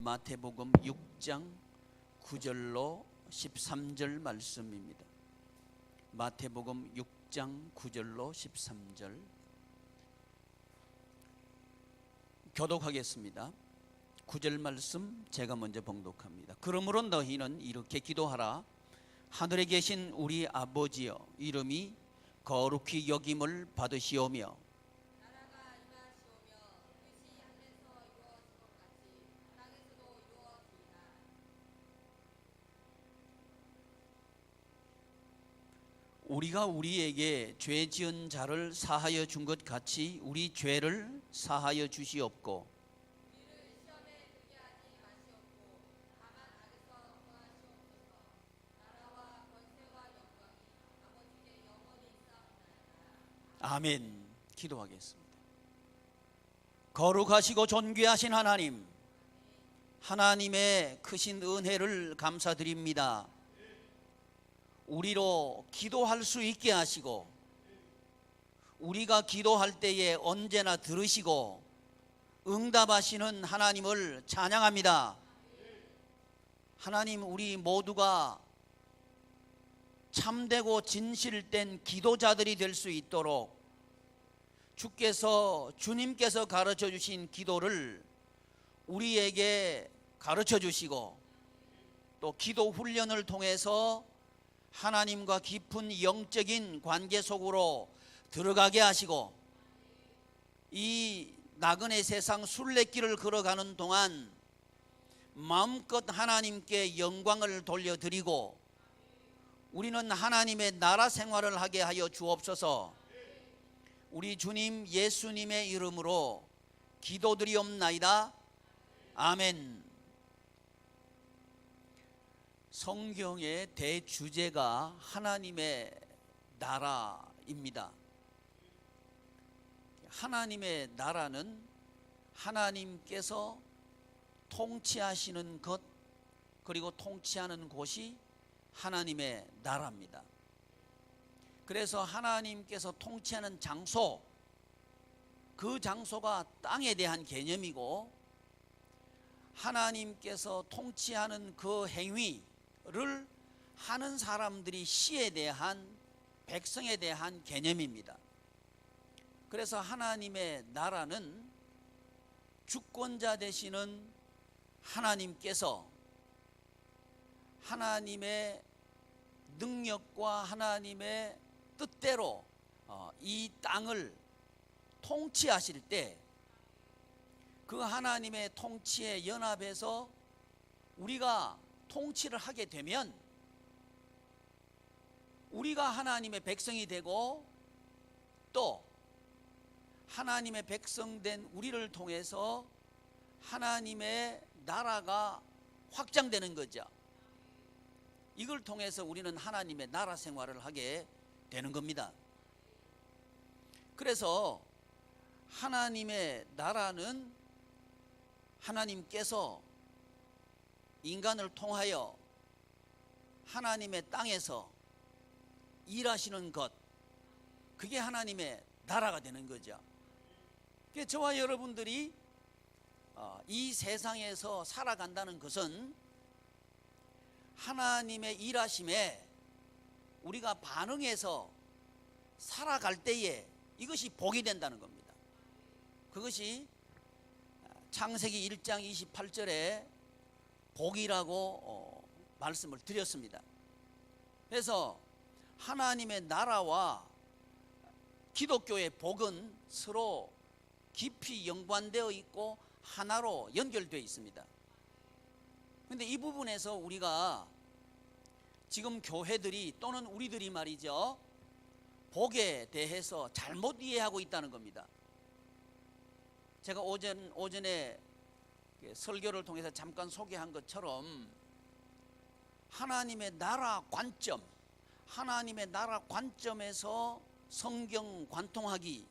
마태복음 6장 9절로 13절 말씀입니다. 마태복음 6장 9절로 13절 교독하겠습니다. 9절 말씀 제가 먼저 봉독합니다. 그러므로 너희는 이렇게 기도하라. 하늘에 계신 우리 아버지여, 이름이 거룩히 여김을 받으시오며 나라가 임하시오며 뜻이 하늘에서 이루어진 것 같이 땅에서도 이루어지이다. 우리가 우리에게 죄 지은 자를 사하여 준 것 같이 우리 죄를 사하여 주시옵고 우리를 시험에 들게 하지 마시옵고 다만 악에서 구하시옵소서. 나라와 권세와 영광이 아버지께 영원히 있사옵나이다. 아멘. 기도하겠습니다. 거룩하시고 존귀하신 하나님, 하나님의 크신 은혜를 감사드립니다. 우리로 기도할 수 있게 하시고 우리가 기도할 때에 언제나 들으시고 응답하시는 하나님을 찬양합니다. 하나님, 우리 모두가 참되고 진실된 기도자들이 될 수 있도록 주님께서 가르쳐 주신 기도를 우리에게 가르쳐 주시고 또 기도 훈련을 통해서 하나님과 깊은 영적인 관계 속으로 들어가게 하시고 이 나그네 세상 순례길을 걸어가는 동안 마음껏 하나님께 영광을 돌려드리고 우리는 하나님의 나라 생활을 하게 하여 주옵소서. 우리 주님 예수님의 이름으로 기도드리옵나이다. 아멘. 성경의 대주제가 하나님의 나라입니다. 하나님의 나라는 하나님께서 통치하시는 것, 그리고 통치하는 곳이 하나님의 나라입니다. 그래서 하나님께서 통치하는 장소, 그 장소가 땅에 대한 개념이고 하나님께서 통치하는 그 행위를 하는 사람들이 시에 대한, 백성에 대한 개념입니다. 그래서 하나님의 나라는 주권자 되시는 하나님께서 하나님의 능력과 하나님의 뜻대로 이 땅을 통치하실 때 그 하나님의 통치에 연합해서 우리가 통치를 하게 되면 우리가 하나님의 백성이 되고 또 하나님의 백성된 우리를 통해서 하나님의 나라가 확장되는 거죠. 이걸 통해서 우리는 하나님의 나라 생활을 하게 되는 겁니다. 그래서 하나님의 나라는 하나님께서 인간을 통하여 하나님의 땅에서 일하시는 것, 그게 하나님의 나라가 되는 거죠. 저와 여러분들이 이 세상에서 살아간다는 것은 하나님의 일하심에 우리가 반응해서 살아갈 때에 이것이 복이 된다는 겁니다. 그것이 창세기 1장 28절에 복이라고 말씀을 드렸습니다. 그래서 하나님의 나라와 기독교의 복은 서로 깊이 연관되어 있고 하나로 연결되어 있습니다. 그런데 이 부분에서 우리가 지금 교회들이 또는 우리들이 말이죠, 복에 대해서 잘못 이해하고 있다는 겁니다. 제가 오전에 설교를 통해서 잠깐 소개한 것처럼 하나님의 나라 관점, 하나님의 나라 관점에서 성경 관통하기,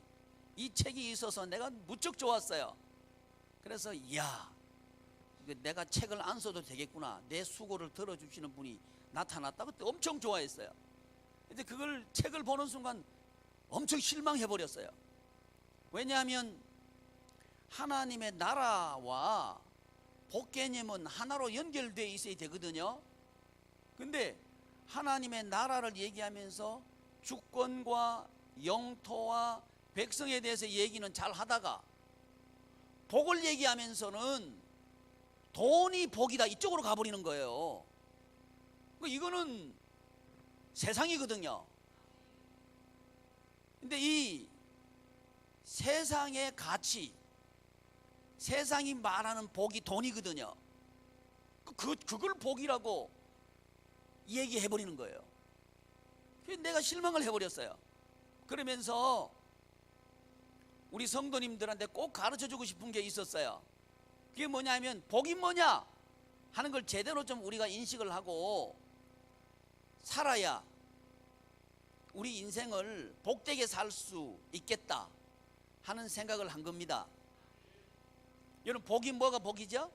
이 책이 있어서 내가 무척 좋았어요. 그래서 내가 책을 안 써도 되겠구나, 내 수고를 들어주시는 분이 나타났다. 그때 엄청 좋아했어요. 근데 그걸 책을 보는 순간 엄청 실망해버렸어요. 왜냐하면 하나님의 나라와 복 개념은 하나로 연결되어 있어야 되거든요. 근데 하나님의 나라를 얘기하면서 주권과 영토와 백성에 대해서 얘기는 잘 하다가 복을 얘기하면서는 돈이 복이다 이쪽으로 가버리는 거예요. 이거는 세상이거든요. 근데 이 세상의 가치, 세상이 말하는 복이 돈이거든요. 그걸 복이라고 얘기해버리는 거예요. 그래서 내가 실망을 해버렸어요. 그러면서 우리 성도님들한테 꼭 가르쳐주고 싶은 게 있었어요. 그게 뭐냐면 복이 뭐냐 하는 걸 제대로 좀 우리가 인식을 하고 살아야 우리 인생을 복되게 살 수 있겠다 하는 생각을 한 겁니다. 여러분, 복이 뭐가 복이죠?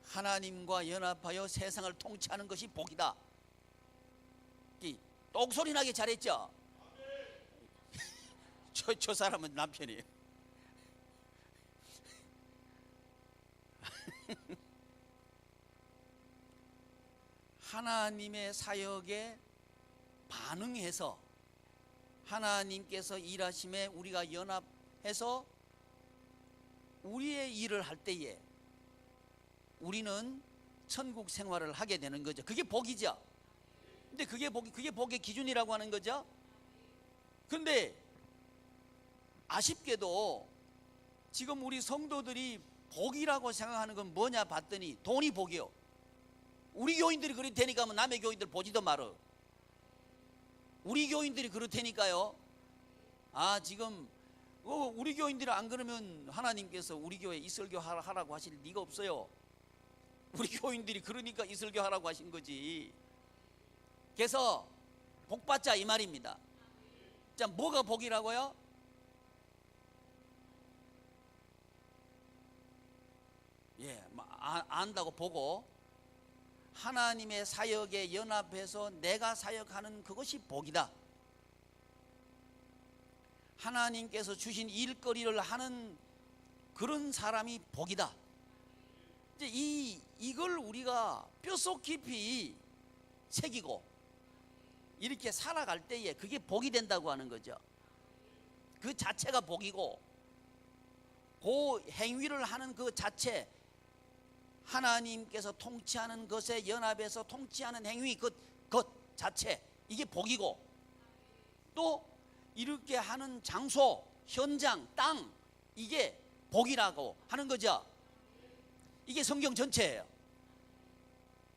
하나님과 연합하여 세상을 통치하는 것이 복이다. 똑소리 나게 잘했죠? 저 사람은 남편이에요. 하나님의 사역에 반응해서 하나님께서 일하심에 우리가 연합해서 우리의 일을 할 때에 우리는 천국 생활을 하게 되는 거죠. 그게 복이죠. 근데 그게 복의 기준이라고 하는 거죠. 근데 아쉽게도 지금 우리 성도들이 복이라고 생각하는 건 뭐냐 봤더니 돈이 복이요. 우리 교인들이 그렇다니까 뭐 남의 교인들 보지도 말어. 우리 교인들이 그렇다니까요. 지금 우리 교인들이 안 그러면 하나님께서 우리 교회 이설교 하라고 하실 리가 없어요. 우리 교인들이 그러니까 이설교 하라고 하신 거지. 그래서 복 받자 이 말입니다. 자, 뭐가 복이라고요? 안다고 보고 하나님의 사역에 연합해서 내가 사역하는 그것이 복이다. 하나님께서 주신 일거리를 하는 그런 사람이 복이다. 이제 이걸 우리가 뼛속 깊이 새기고 이렇게 살아갈 때에 그게 복이 된다고 하는 거죠. 그 자체가 복이고 그 행위를 하는 그 자체, 하나님께서 통치하는 것에 연합해서 통치하는 행위 것 자체, 이게 복이고, 또 이렇게 하는 장소, 현장, 땅, 이게 복이라고 하는 거죠. 이게 성경 전체예요.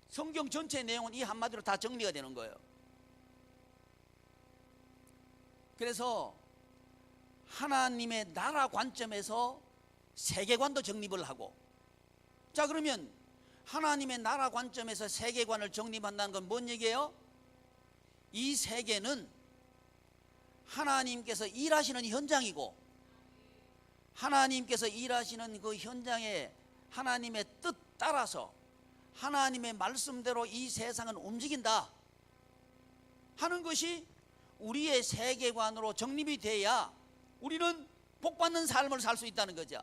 성경 전체 내용은 이 한마디로 다 정리가 되는 거예요. 그래서 하나님의 나라 관점에서 세계관도 정립을 하고, 자, 그러면 하나님의 나라 관점에서 세계관을 정립한다는 건 뭔 얘기예요? 이 세계는 하나님께서 일하시는 현장이고, 하나님께서 일하시는 그 현장에 하나님의 뜻 따라서 하나님의 말씀대로 이 세상은 움직인다 하는 것이 우리의 세계관으로 정립이 돼야 우리는 복받는 삶을 살 수 있다는 거죠.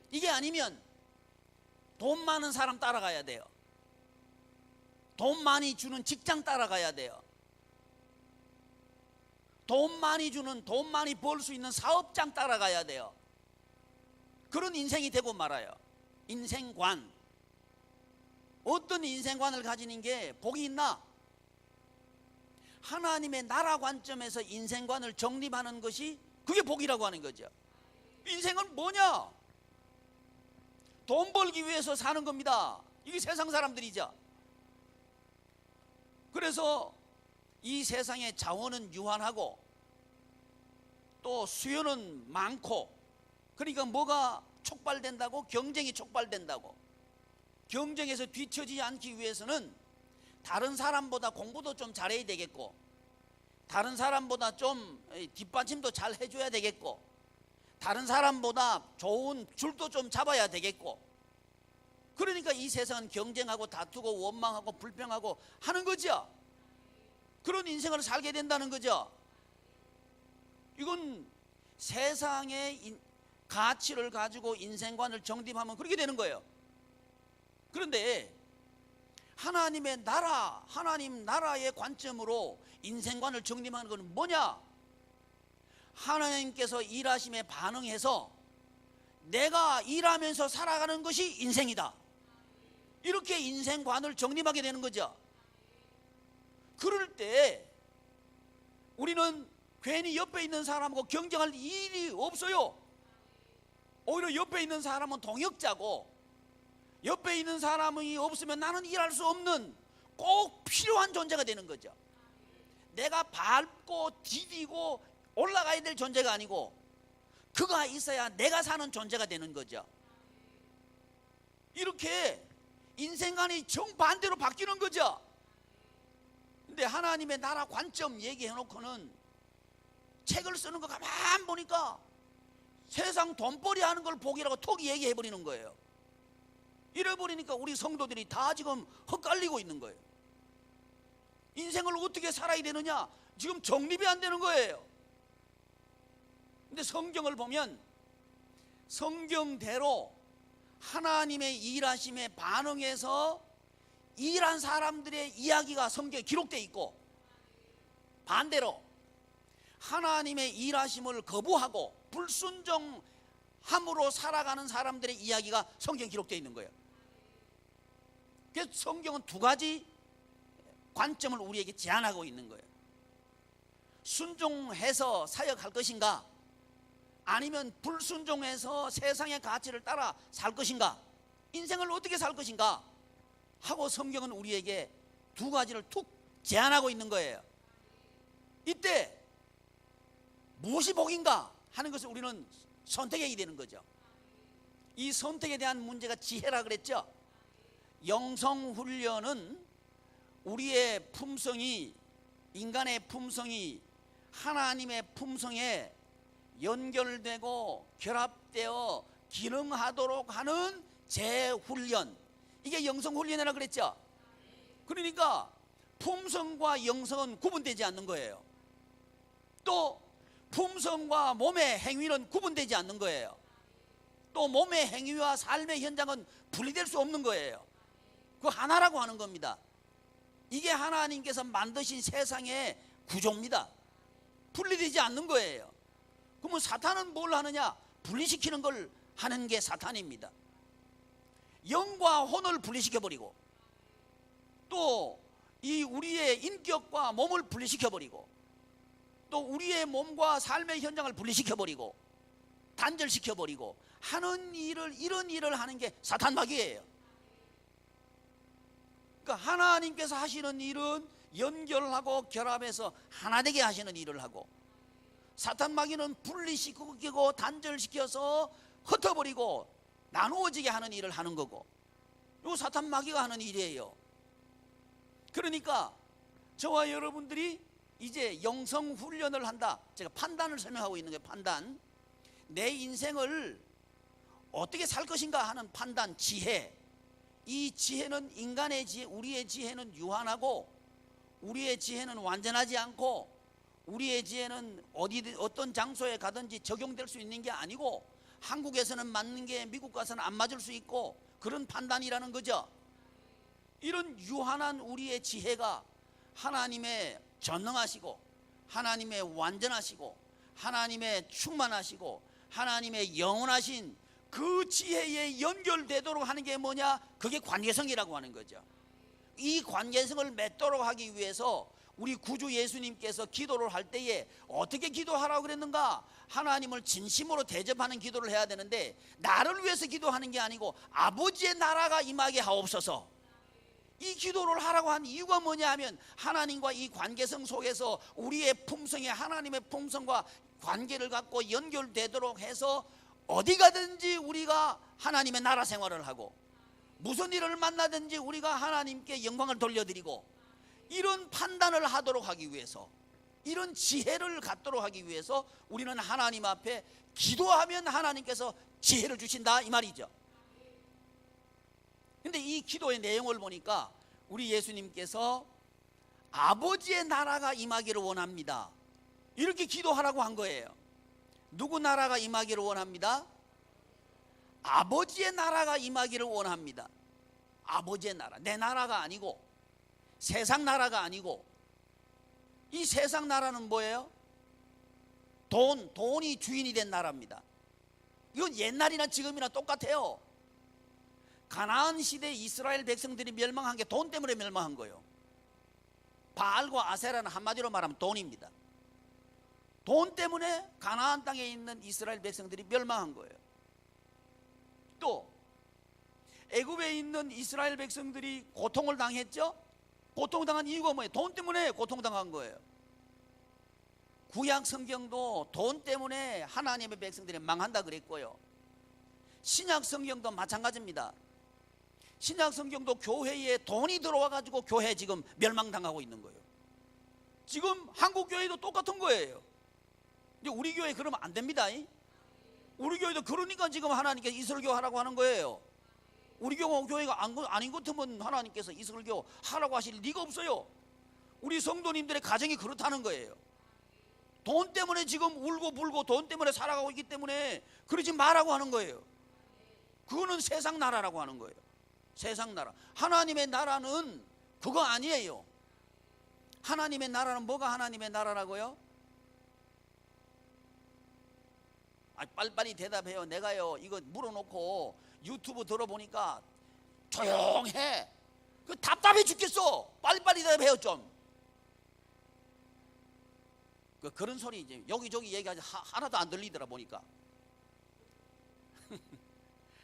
이게 아니면 돈 많은 사람 따라가야 돼요. 돈 많이 주는 직장 따라가야 돼요. 돈 많이 주는, 돈 많이 벌 수 있는 사업장 따라가야 돼요. 그런 인생이 되고 말아요. 인생관. 어떤 인생관을 가지는 게 복이 있나? 하나님의 나라 관점에서 인생관을 정립하는 것이 그게 복이라고 하는 거죠. 인생은 뭐냐? 돈 벌기 위해서 사는 겁니다. 이게 세상 사람들이죠. 그래서 이 세상의 자원은 유한하고 또 수요는 많고, 그러니까 뭐가 촉발된다고? 경쟁이 촉발된다고. 경쟁에서 뒤처지지 않기 위해서는 다른 사람보다 공부도 좀 잘해야 되겠고, 다른 사람보다 좀 뒷받침도 잘 해줘야 되겠고, 다른 사람보다 좋은 줄도 좀 잡아야 되겠고, 그러니까 이 세상은 경쟁하고 다투고 원망하고 불평하고 하는 거죠. 그런 인생을 살게 된다는 거죠. 이건 세상의 가치를 가지고 인생관을 정립하면 그렇게 되는 거예요. 그런데 하나님의 나라, 하나님 나라의 관점으로 인생관을 정립하는 것은 뭐냐? 하나님께서 일하심에 반응해서 내가 일하면서 살아가는 것이 인생이다. 이렇게 인생관을 정립하게 되는 거죠. 그럴 때 우리는 괜히 옆에 있는 사람하고 경쟁할 일이 없어요. 오히려 옆에 있는 사람은 동역자고, 옆에 있는 사람이 없으면 나는 일할 수 없는 꼭 필요한 존재가 되는 거죠. 내가 밟고 디디고 올라가야 될 존재가 아니고 그가 있어야 내가 사는 존재가 되는 거죠. 이렇게 인생관이 정반대로 바뀌는 거죠. 근데 하나님의 나라 관점 얘기해 놓고는 책을 쓰는 거 가만 보니까 세상 돈벌이 하는 걸 복이라고 톡 얘기해 버리는 거예요. 이래 버리니까 우리 성도들이 다 지금 헛갈리고 있는 거예요. 인생을 어떻게 살아야 되느냐, 지금 정립이 안 되는 거예요. 근데 성경을 보면 성경대로 하나님의 일하심에 반응해서 일한 사람들의 이야기가 성경에 기록되어 있고, 반대로 하나님의 일하심을 거부하고 불순종함으로 살아가는 사람들의 이야기가 성경에 기록되어 있는 거예요. 그래서 성경은 두 가지 관점을 우리에게 제안하고 있는 거예요. 순종해서 사역할 것인가, 아니면 불순종해서 세상의 가치를 따라 살 것인가, 인생을 어떻게 살 것인가 하고 성경은 우리에게 두 가지를 툭 제안하고 있는 거예요. 이때 무엇이 복인가 하는 것을 우리는 선택해야 되는 거죠. 이 선택에 대한 문제가 지혜라 그랬죠. 영성훈련은 우리의 품성이, 인간의 품성이 하나님의 품성에 연결되고 결합되어 기능하도록 하는 재훈련, 이게 영성훈련이라고 그랬죠. 그러니까 품성과 영성은 구분되지 않는 거예요. 또 품성과 몸의 행위는 구분되지 않는 거예요. 또 몸의 행위와 삶의 현장은 분리될 수 없는 거예요. 그 하나라고 하는 겁니다. 이게 하나님께서 만드신 세상의 구조입니다. 분리되지 않는 거예요. 그러면 사탄은 뭘 하느냐? 분리시키는 걸 하는 게 사탄입니다. 영과 혼을 분리시켜버리고, 또 이 우리의 인격과 몸을 분리시켜버리고, 또 우리의 몸과 삶의 현장을 분리시켜버리고 단절시켜버리고 하는 일을, 이런 일을 하는 게 사탄 마귀예요. 그러니까 하나님께서 하시는 일은 연결하고 결합해서 하나 되게 하시는 일을 하고, 사탄 마귀는 분리시키고 단절시켜서 흩어버리고 나누어지게 하는 일을 하는 거고, 이거 사탄 마귀가 하는 일이에요. 그러니까 저와 여러분들이 이제 영성 훈련을 한다. 제가 판단을 설명하고 있는 거예요. 판단. 내 인생을 어떻게 살 것인가 하는 판단, 지혜. 이 지혜는 인간의 지혜, 우리의 지혜는 유한하고, 우리의 지혜는 완전하지 않고, 우리의 지혜는 어떤 장소에 가든지 적용될 수 있는 게 아니고, 한국에서는 맞는 게 미국 가서는 안 맞을 수 있고, 그런 판단이라는 거죠. 이런 유한한 우리의 지혜가 하나님의 전능하시고, 하나님의 완전하시고, 하나님의 충만하시고, 하나님의 영원하신 그 지혜에 연결되도록 하는 게 뭐냐? 그게 관계성이라고 하는 거죠. 이 관계성을 맺도록 하기 위해서 우리 구주 예수님께서 기도를 할 때에 어떻게 기도하라고 그랬는가? 하나님을 진심으로 대접하는 기도를 해야 되는데, 나를 위해서 기도하는 게 아니고 아버지의 나라가 임하게 하옵소서, 이 기도를 하라고 한 이유가 뭐냐 하면, 하나님과 이 관계성 속에서 우리의 품성이 하나님의 품성과 관계를 갖고 연결되도록 해서 어디 가든지 우리가 하나님의 나라 생활을 하고, 무슨 일을 만나든지 우리가 하나님께 영광을 돌려드리고, 이런 판단을 하도록 하기 위해서, 이런 지혜를 갖도록 하기 위해서 우리는 하나님 앞에 기도하면 하나님께서 지혜를 주신다, 이 말이죠. 근데 이 기도의 내용을 보니까 우리 예수님께서 아버지의 나라가 임하기를 원합니다. 이렇게 기도하라고 한 거예요. 누구 나라가 임하기를 원합니다? 아버지의 나라가 임하기를 원합니다. 아버지의 나라, 내 나라가 아니고, 세상 나라가 아니고. 이 세상 나라는 뭐예요? 돈이 주인이 된 나라입니다. 이건 옛날이나 지금이나 똑같아요. 가나안 시대 이스라엘 백성들이 멸망한 게 돈 때문에 멸망한 거예요. 바알과 아세라는 한마디로 말하면 돈입니다. 돈 때문에 가나안 땅에 있는 이스라엘 백성들이 멸망한 거예요. 또 애굽에 있는 이스라엘 백성들이 고통을 당했죠. 고통당한 이유가 뭐예요? 돈 때문에 고통당한 거예요. 구약 성경도 돈 때문에 하나님의 백성들이 망한다 그랬고요. 신약 성경도 마찬가지입니다. 신약 성경도 교회에 돈이 들어와 가지고 교회 지금 멸망당하고 있는 거예요. 지금 한국 교회도 똑같은 거예요. 이제 우리 교회 그러면 안 됩니다. 우리 교회도 그러니까 지금 하나님께서 이슬교 하라고 하는 거예요. 우리 교회가 아닌 것 같으면 하나님께서 이슬교 하라고 하실 리가 없어요. 우리 성도님들의 가정이 그렇다는 거예요. 돈 때문에 지금 울고 불고 돈 때문에 살아가고 있기 때문에 그러지 말라고 하는 거예요. 그거는 세상 나라라고 하는 거예요. 세상 나라. 하나님의 나라는 그거 아니에요. 하나님의 나라는 뭐가 하나님의 나라라고요? 빨리빨리 대답해요. 내가요 이거 물어놓고 유튜브 들어보니까 조용해. 그 답답해 죽겠어. 빨리빨리 대답해요 좀. 그런 소리 이제 여기저기 얘기하지 하나도 안 들리더라 보니까.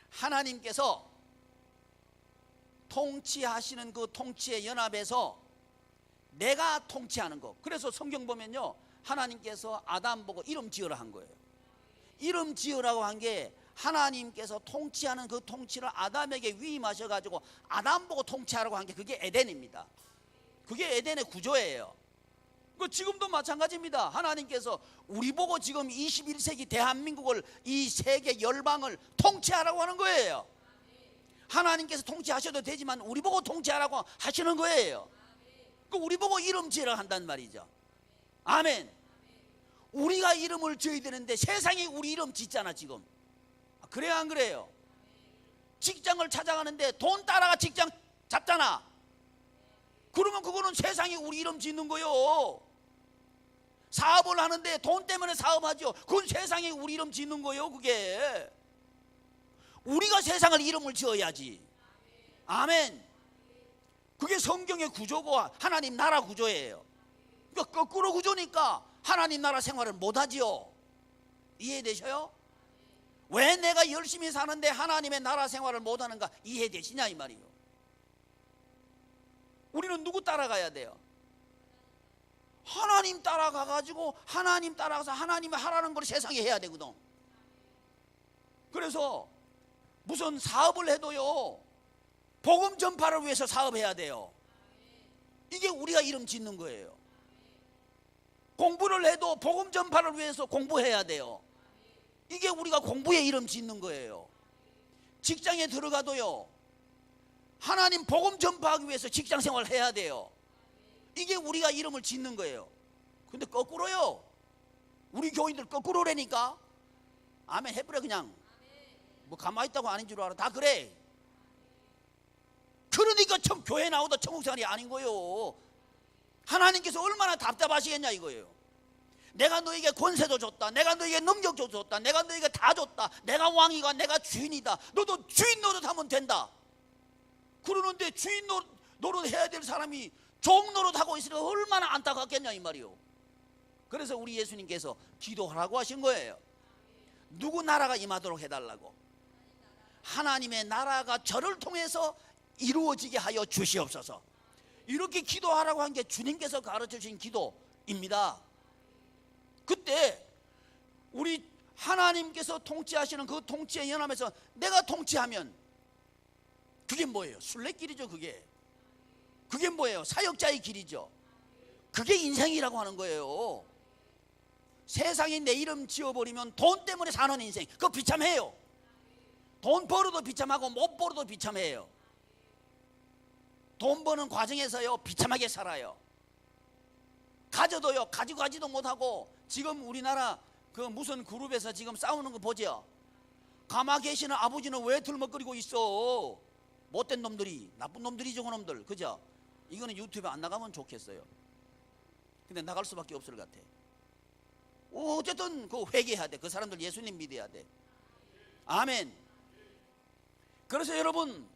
하나님께서 통치하시는 그 통치의 연합에서 내가 통치하는 거. 그래서 성경 보면요 하나님께서 아담 보고 이름 지으라 한 거예요. 이름 지으라고 한 게 하나님께서 통치하는 그 통치를 아담에게 위임하셔가지고 아담 보고 통치하라고 한 게 그게 에덴입니다. 그게 에덴의 구조예요. 그 지금도 마찬가지입니다. 하나님께서 우리 보고 지금 21세기 대한민국을 이 세계 열방을 통치하라고 하는 거예요. 하나님께서 통치하셔도 되지만 우리 보고 통치하라고 하시는 거예요. 그 우리 보고 이름 지으라 한단 말이죠. 아멘. 우리가 이름을 지어야 되는데 세상이 우리 이름 짓잖아 지금. 그래요 안 그래요? 직장을 찾아가는데 돈 따라가 직장 잡잖아. 그러면 그거는 세상이 우리 이름 짓는 거요. 사업을 하는데 돈 때문에 사업하죠. 그건 세상이 우리 이름 짓는 거요. 그게 우리가 세상을 이름을 지어야지. 아멘. 그게 성경의 구조고 하나님 나라 구조예요. 그러니까 거꾸로 구조니까 하나님 나라 생활을 못하지요. 이해되셔요? 왜 내가 열심히 사는데 하나님의 나라 생활을 못하는가 이해되시냐 이 말이에요. 우리는 누구 따라가야 돼요? 하나님 따라가가지고 하나님 따라가서 하나님이 하라는 걸 세상에 해야 되거든. 그래서 무슨 사업을 해도요 복음 전파를 위해서 사업해야 돼요. 이게 우리가 이름 짓는 거예요. 공부를 해도 복음 전파를 위해서 공부해야 돼요. 이게 우리가 공부에 이름 짓는 거예요. 직장에 들어가도요 하나님 복음 전파하기 위해서 직장 생활을 해야 돼요. 이게 우리가 이름을 짓는 거예요. 근데 거꾸로요. 우리 교인들 거꾸로라니까. 아멘 해버려 그냥. 뭐 가만히 있다고 아닌 줄 알아. 다 그래. 그러니까 교회 나오다 천국 생활이 아닌 거예요. 하나님께서 얼마나 답답하시겠냐 이거예요. 내가 너에게 권세도 줬다. 내가 너에게 능력도 줬다. 내가 너에게 다 줬다. 내가 왕이가 내가 주인이다. 너도 주인 노릇하면 된다. 그러는데 주인 노릇해야 될 사람이 종 노릇하고 있으니까 얼마나 안타깝겠냐 이 말이요. 그래서 우리 예수님께서 기도하라고 하신 거예요. 누구 나라가 임하도록 해달라고. 하나님의 나라가 저를 통해서 이루어지게 하여 주시옵소서. 이렇게 기도하라고 한 게 주님께서 가르쳐 주신 기도입니다. 그때 우리 하나님께서 통치하시는 그 통치의 연합에서 내가 통치하면 그게 뭐예요? 순례길이죠. 그게 뭐예요? 사역자의 길이죠. 그게 인생이라고 하는 거예요. 세상에 내 이름 지어버리면 돈 때문에 사는 인생 그거 비참해요. 돈 벌어도 비참하고 못 벌어도 비참해요. 돈 버는 과정에서요 비참하게 살아요. 가져도요 가지도 못하고 지금 우리나라 그 무슨 그룹에서 지금 싸우는 거 보죠. 가마 계시는 아버지는 왜 들먹거리고 있어? 못된 놈들이, 나쁜 놈들이죠, 그 놈들. 그죠? 이거는 유튜브에 안 나가면 좋겠어요. 근데 나갈 수밖에 없을 것 같아. 어쨌든 그 회개해야 돼. 그 사람들 예수님 믿어야 돼. 아멘. 그래서 여러분,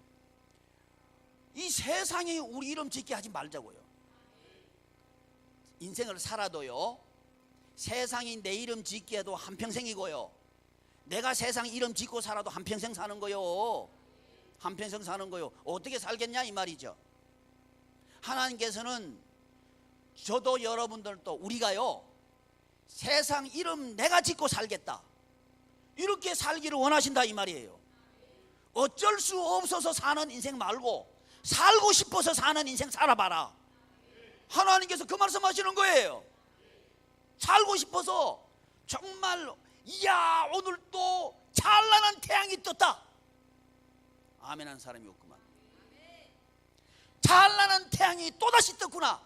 이 세상이 우리 이름 짓게 하지 말자고요. 인생을 살아도요, 세상이 내 이름 짓게 해도 한평생이고요, 내가 세상 이름 짓고 살아도 한평생 사는 거요. 한평생 사는 거요. 어떻게 살겠냐 이 말이죠. 하나님께서는 저도 여러분들도 우리가요, 세상 이름 내가 짓고 살겠다, 이렇게 살기를 원하신다 이 말이에요. 어쩔 수 없어서 사는 인생 말고 살고 싶어서 사는 인생 살아봐라. 하나님께서 그 말씀하시는 거예요. 살고 싶어서 정말, 이야 오늘 또 찬란한 태양이 떴다, 아멘 하는 사람이 없구만. 찬란한 태양이 또다시 떴구나,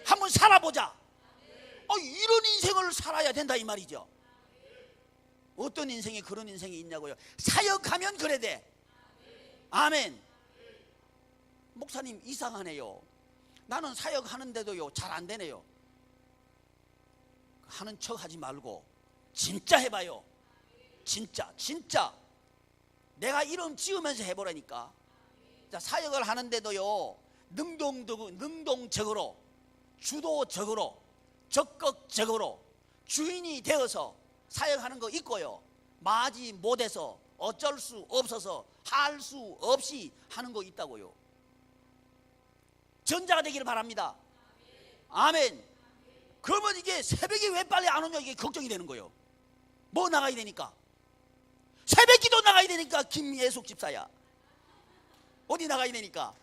한번 살아보자. 이런 인생을 살아야 된다 이 말이죠. 어떤 인생이 그런 인생이 있냐고요. 사역하면 그래 돼. 아멘. 목사님 이상하네요. 나는 사역하는데도요 잘 안 되네요. 하는 척 하지 말고 진짜 해봐요. 진짜 내가 이름 지으면서 해보라니까. 자, 사역을 하는데도요 능동적으로, 주도적으로, 적극적으로 주인이 되어서 사역하는 거 있고요, 마지 못해서 어쩔 수 없어서 할 수 없이 하는 거 있다고요. 전자가 되기를 바랍니다. 아멘. 그러면 이게 새벽에 왜 빨리 안 오냐, 이게 걱정이 되는 거예요. 뭐 나가야 되니까, 새벽 기도 나가야 되니까. 김예숙 집사야, 어디 나가야 되니까?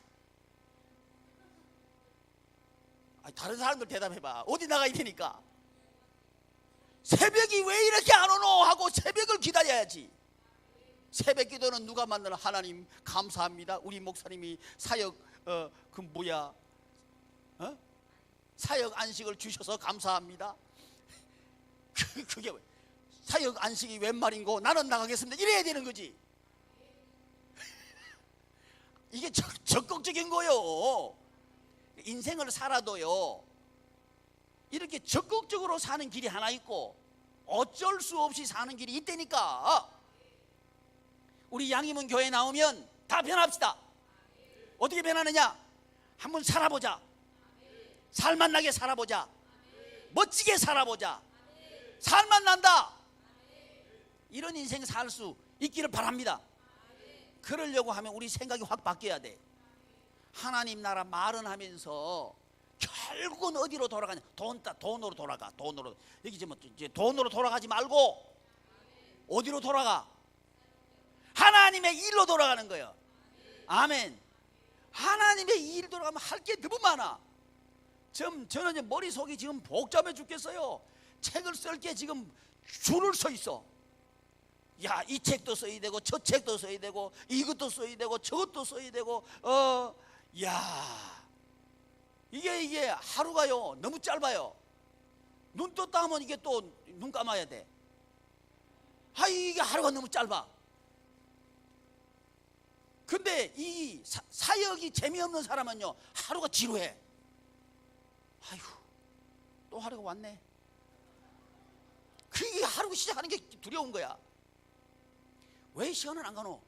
다른 사람들 대답해봐. 어디 나가야 되니까? 새벽이 왜 이렇게 안 오노 하고 새벽을 기다려야지. 새벽 기도는 누가 만드나? 하나님 감사합니다, 우리 목사님이 사역 사역 안식을 주셔서 감사합니다. 그게 사역 안식이 웬 말인고, 나는 나가겠습니다, 이래야 되는 거지. 이게 적극적인 거요. 인생을 살아도요 이렇게 적극적으로 사는 길이 하나 있고 어쩔 수 없이 사는 길이 있다니까. 우리 양희문 교회 나오면 다 변합시다. 어떻게 변하느냐? 한번 살아보자. 살만 나게 살아보자. 멋지게 살아보자. 살만 난다, 이런 인생 살 수 있기를 바랍니다. 그러려고 하면 우리 생각이 확 바뀌어야 돼. 하나님 나라 말은 하면서 결국은 어디로 돌아가냐? 돈으로 돌아가. 돈으로. 여기 이제 돈으로 돌아가지 말고 어디로 돌아가? 하나님의 일로 돌아가는 거예요. 아멘. 하나님의 일 돌아가면 할 게 너무 많아. 저는 이제 머릿속이 지금 복잡해 죽겠어요. 책을 쓸 게 지금 줄을 서 있어. 야, 이 책도 써야 되고 저 책도 써야 되고 이것도 써야 되고 저것도 써야 되고 야, 이게 하루가요 너무 짧아요. 눈 떴다 하면 이게 또 눈 감아야 돼. 이게 하루가 너무 짧아. 근데 이 사역이 재미없는 사람은요 하루가 지루해. 아휴, 또 하루가 왔네. 그게 하루 시작하는 게 두려운 거야. 왜 시간을 안 가노?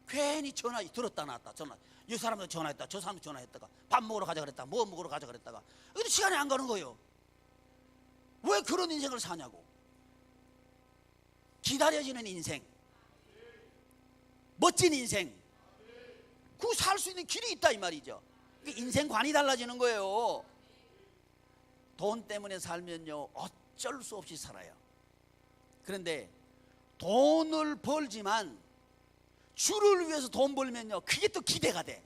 괜히 전화 들었다 놨다, 전화, 이 사람도 전화했다, 저 사람도 전화했다가 밥 먹으러 가자 그랬다, 뭐 먹으러 가자 그랬다가, 근데 시간이 안 가는 거예요. 왜 그런 인생을 사냐고. 기다려지는 인생, 멋진 인생, 그 살 수 있는 길이 있다 이 말이죠. 인생관이 달라지는 거예요. 돈 때문에 살면요 어쩔 수 없이 살아요. 그런데 돈을 벌지만 주를 위해서 돈 벌면요 그게 또 기대가 돼.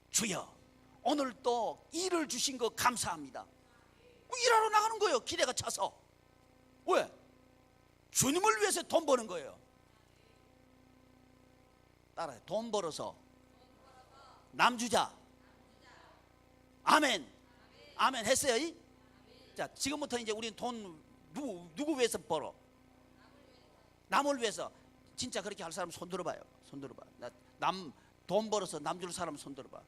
주여, 오늘 또 일을 주신 거 감사합니다. 일하러 나가는 거예요. 기대가 차서. 왜? 주님을 위해서 돈 버는 거예요. 따라해. 돈 벌어서 남 주자. 아멘. 아멘 했어요. 자, 지금부터 이제 우리는 돈 누구 위해서 벌어? 남을 위해서. 진짜 그렇게 할 사람 손 들어봐요. 손 들어봐. 남 돈 벌어서 남 줄 사람 손 들어봐.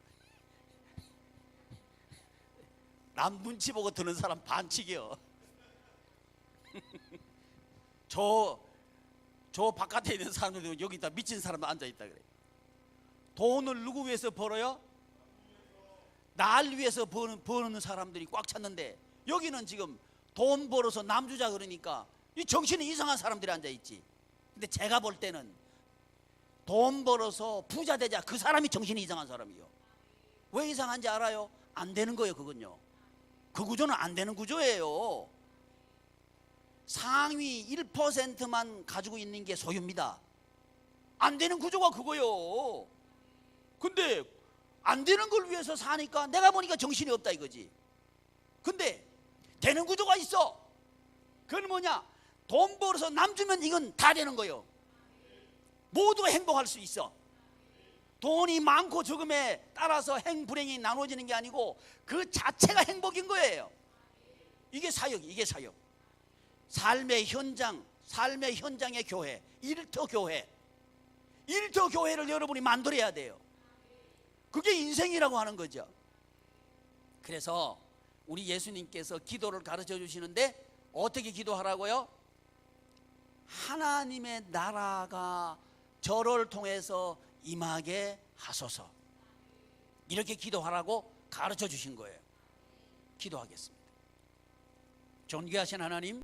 남 눈치 보고 드는 사람 반칙이요. 저 바깥에 있는 사람들도 여기 있다 미친 사람도 앉아 있다 그래. 돈을 누구 위해서 벌어요? 날 위해서 버는 사람들이 꽉 찼는데, 여기는 지금 돈 벌어서 남 주자 그러니까 이 정신이 이상한 사람들이 앉아 있지. 근데 제가 볼 때는 돈 벌어서 부자 되자, 그 사람이 정신이 이상한 사람이요. 왜 이상한지 알아요? 안 되는 거예요. 그건요, 그 구조는 안 되는 구조예요. 상위 1%만 가지고 있는 게 소유입니다. 안 되는 구조가 그거요. 근데 안 되는 걸 위해서 사니까 내가 보니까 정신이 없다 이거지. 근데 되는 구조가 있어. 그건 뭐냐? 돈 벌어서 남 주면 이건 다 되는 거예요. 모두가 행복할 수 있어. 돈이 많고 적음에 따라서 행불행이 나눠지는 게 아니고 그 자체가 행복인 거예요. 이게 사역이, 이게 사역. 삶의 현장의 교회, 일터 교회를 여러분이 만들어야 돼요. 그게 인생이라고 하는 거죠. 그래서 우리 예수님께서 기도를 가르쳐 주시는데 어떻게 기도하라고요? 하나님의 나라가 저를 통해서 임하게 하소서. 이렇게 기도하라고 가르쳐 주신 거예요. 기도하겠습니다. 존귀하신 하나님,